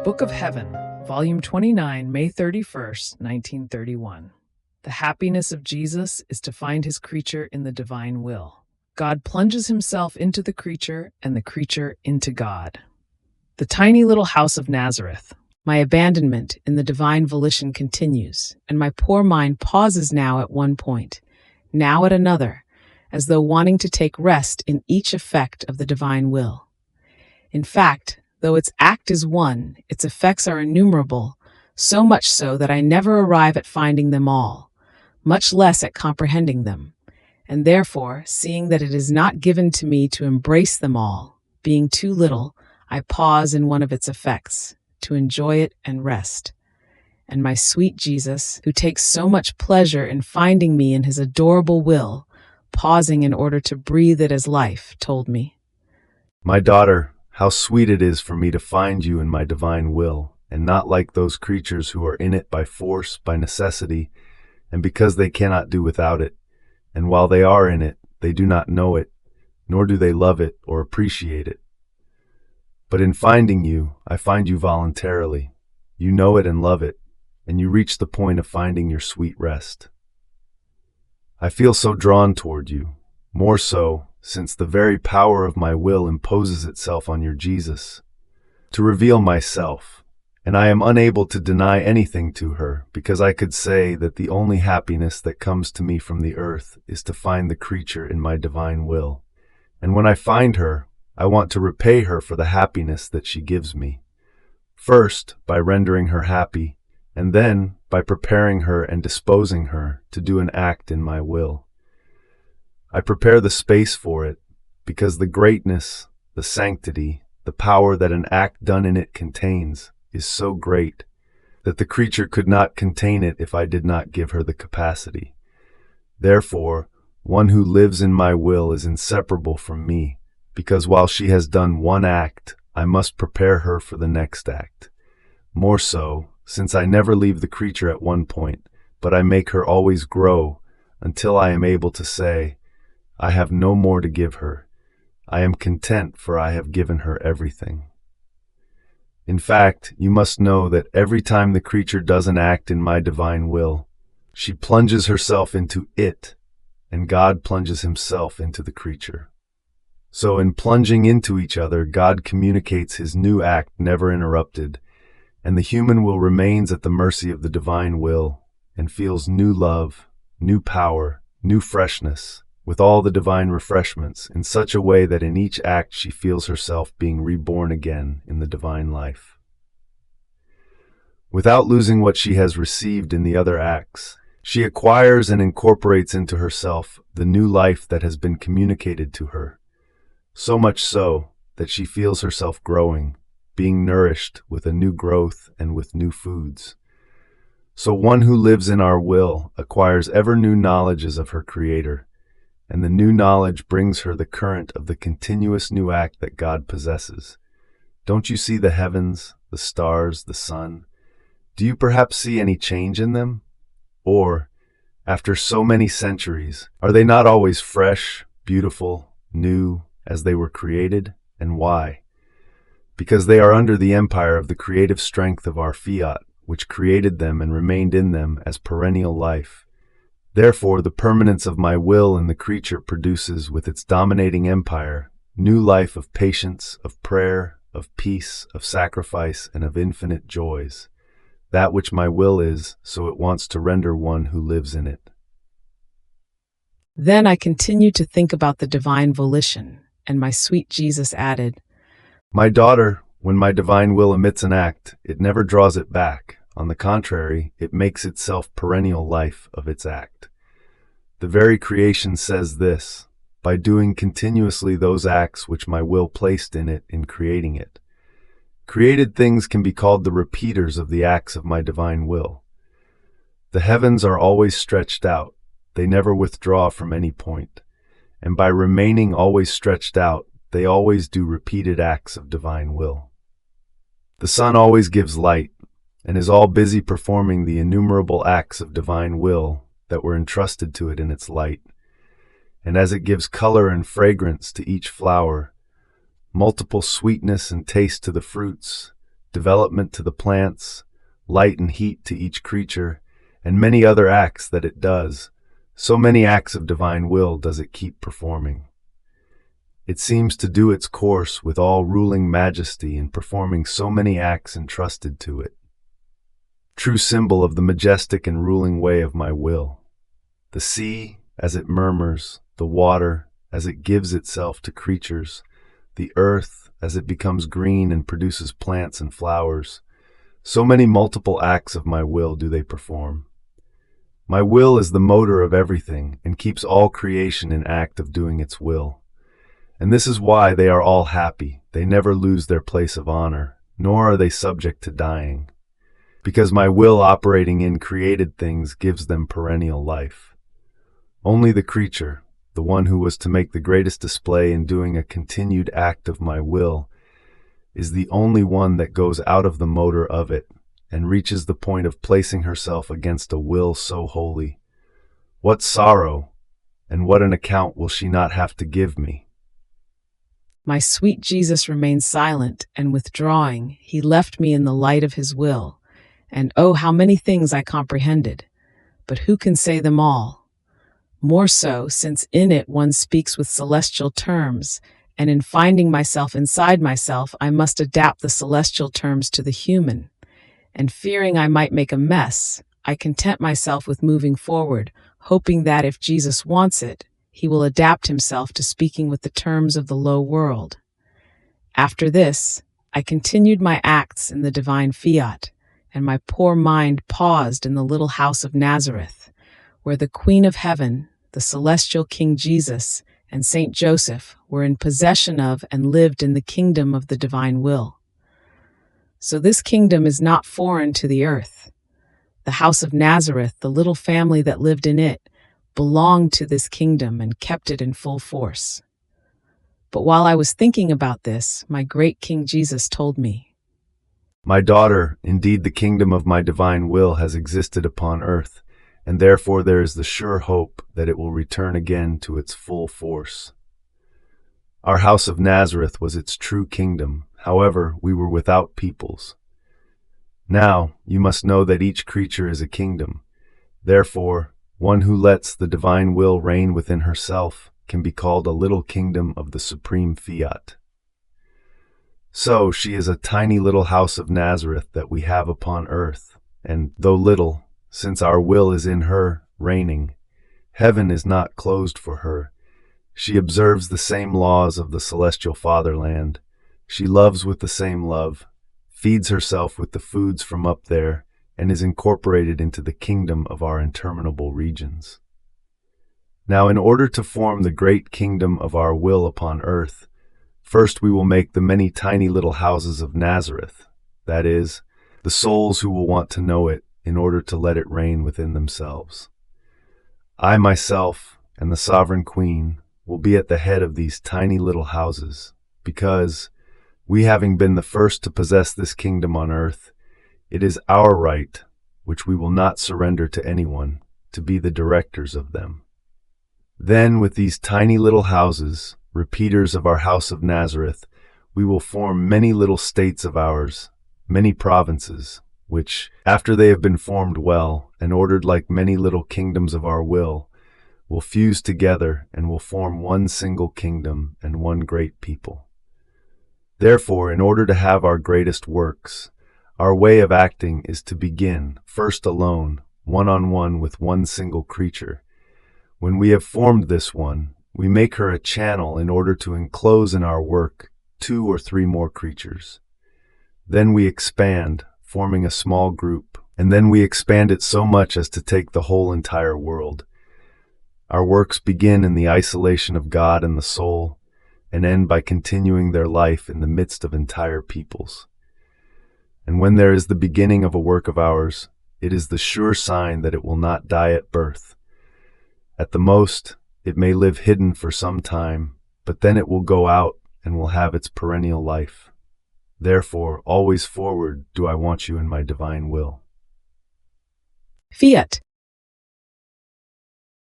Book of Heaven, Volume 29, May 31st, 1931. The happiness of Jesus is to find his creature in the divine will. God plunges himself into the creature and the creature into God. The tiny little house of Nazareth. My abandonment in the divine volition continues, and my poor mind pauses now at one point, now at another, as though wanting to take rest in each effect of the divine will. In fact, though its act is one, its effects are innumerable, so much so that I never arrive at finding them all, much less at comprehending them. And therefore, seeing that it is not given to me to embrace them all, being too little, I pause in one of its effects, to enjoy it and rest. And my sweet Jesus, who takes so much pleasure in finding me in his adorable will, pausing in order to breathe it as life, told me, "My daughter, how sweet it is for me to find you in my divine will, and not like those creatures who are in it by force, by necessity, and because they cannot do without it. And while they are in it, they do not know it, nor do they love it or appreciate it. But in finding you, I find you voluntarily. You know it and love it, and you reach the point of finding your sweet rest. I feel so drawn toward you, more so, since the very power of my will imposes itself on your Jesus, to reveal myself, and I am unable to deny anything to her, because I could say that the only happiness that comes to me from the earth is to find the creature in my divine will. And when I find her, I want to repay her for the happiness that she gives me, first by rendering her happy, and then by preparing her and disposing her to do an act in my will. I prepare the space for it, because the greatness, the sanctity, the power that an act done in it contains is so great that the creature could not contain it if I did not give her the capacity. Therefore, one who lives in my will is inseparable from me, because while she has done one act, I must prepare her for the next act. More so, since I never leave the creature at one point, but I make her always grow until I am able to say, I have no more to give her. I am content, for I have given her everything. In fact, you must know that every time the creature does an act in my divine will, she plunges herself into it, and God plunges himself into the creature. So in plunging into each other, God communicates his new act never interrupted, and the human will remains at the mercy of the divine will, and feels new love, new power, new freshness, with all the divine refreshments, in such a way that in each act she feels herself being reborn again in the divine life. Without losing what she has received in the other acts, she acquires and incorporates into herself the new life that has been communicated to her, so much so that she feels herself growing, being nourished with a new growth and with new foods. So one who lives in our will acquires ever new knowledges of her Creator, and the new knowledge brings her the current of the continuous new act that God possesses. Don't you see the heavens, the stars, the sun? Do you perhaps see any change in them? Or, after so many centuries, are they not always fresh, beautiful, new, as they were created? And why? Because they are under the empire of the creative strength of our fiat, which created them and remained in them as perennial life. Therefore, the permanence of my will in the creature produces, with its dominating empire, new life of patience, of prayer, of peace, of sacrifice, and of infinite joys. That which my will is, so it wants to render one who lives in it. Then I continued to think about the divine volition, and my sweet Jesus added, My daughter, when my divine will emits an act, it never draws it back. On the contrary, it makes itself perennial life of its act. The very creation says this, by doing continuously those acts which my will placed in it in creating it. Created things can be called the repeaters of the acts of my divine will. The heavens are always stretched out, they never withdraw from any point, and by remaining always stretched out, they always do repeated acts of divine will. The sun always gives light, and is all busy performing the innumerable acts of divine will that were entrusted to it in its light. And as it gives color and fragrance to each flower, multiple sweetness and taste to the fruits, development to the plants, light and heat to each creature, and many other acts that it does. So many acts of divine will does it keep performing. It seems to do its course with all ruling majesty in performing so many acts entrusted to it. True symbol of the majestic and ruling way of my will. The sea, as it murmurs, the water, as it gives itself to creatures, the earth, as it becomes green and produces plants and flowers. So many multiple acts of my will do they perform. My will is the motor of everything and keeps all creation in act of doing its will. And this is why they are all happy. They never lose their place of honor, nor are they subject to dying. Because my will operating in created things gives them perennial life. Only the creature, the one who was to make the greatest display in doing a continued act of my will, is the only one that goes out of the motor of it and reaches the point of placing herself against a will so holy. What sorrow, and what an account will she not have to give me? My sweet Jesus remained silent, and withdrawing, he left me in the light of his will. And oh, how many things I comprehended! But who can say them all? More so, since in it one speaks with celestial terms, and in finding myself inside myself, I must adapt the celestial terms to the human. And fearing I might make a mess, I content myself with moving forward, hoping that if Jesus wants it, he will adapt himself to speaking with the terms of the low world. After this, I continued my acts in the divine fiat, and my poor mind paused in the little house of Nazareth, where the Queen of Heaven, the celestial King Jesus, and Saint Joseph were in possession of and lived in the kingdom of the divine will. So this kingdom is not foreign to the earth. The house of Nazareth, the little family that lived in it, belonged to this kingdom and kept it in full force. But while I was thinking about this, my great King Jesus told me, My daughter, indeed the kingdom of my divine will has existed upon earth, and therefore there is the sure hope that it will return again to its full force. Our house of Nazareth was its true kingdom. However, we were without peoples. Now, you must know that each creature is a kingdom. Therefore, one who lets the divine will reign within herself can be called a little kingdom of the supreme fiat. So, she is a tiny little house of Nazareth that we have upon earth, and though little, since our will is in her, reigning, heaven is not closed for her. She observes the same laws of the celestial fatherland. She loves with the same love, feeds herself with the foods from up there, and is incorporated into the kingdom of our interminable regions. Now, in order to form the great kingdom of our will upon earth, first we will make the many tiny little houses of Nazareth, that is, the souls who will want to know it in order to let it reign within themselves. I myself and the sovereign queen will be at the head of these tiny little houses, because, we having been the first to possess this kingdom on earth, it is our right, which we will not surrender to anyone, to be the directors of them. Then, with these tiny little houses, repeaters of our house of Nazareth, we will form many little states of ours, many provinces, which, after they have been formed well and ordered like many little kingdoms of our will fuse together and will form one single kingdom and one great people. Therefore, in order to have our greatest works, our way of acting is to begin, first alone, one-on-one with one single creature. When we have formed this one, we make her a channel in order to enclose in our work 2 or 3 more creatures. Then we expand, forming a small group, and then we expand it so much as to take the whole entire world. Our works begin in the isolation of God and the soul, and end by continuing their life in the midst of entire peoples. And when there is the beginning of a work of ours, it is the sure sign that it will not die at birth. At the most, it may live hidden for some time, but then it will go out and will have its perennial life. Therefore, always forward do I want you in my divine will. Fiat.